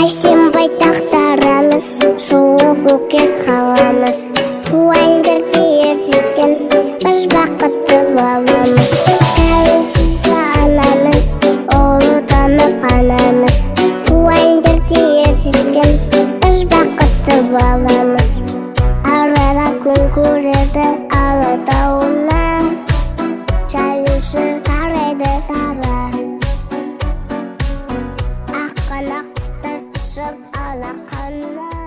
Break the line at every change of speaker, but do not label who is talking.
Сен байтақтарамыз, сұлу көкек қаламыз. Туайындырды ержеткен, біз бақытты боламыз. Тәуелсіз анамыз, ұлы танып анамыз. Туайындырды ержеткен, біз бақытты боламыз. Арара күн көреді Алатауына, жайылшы тарайды тара. Аққанақ құстар ұшып алақанына.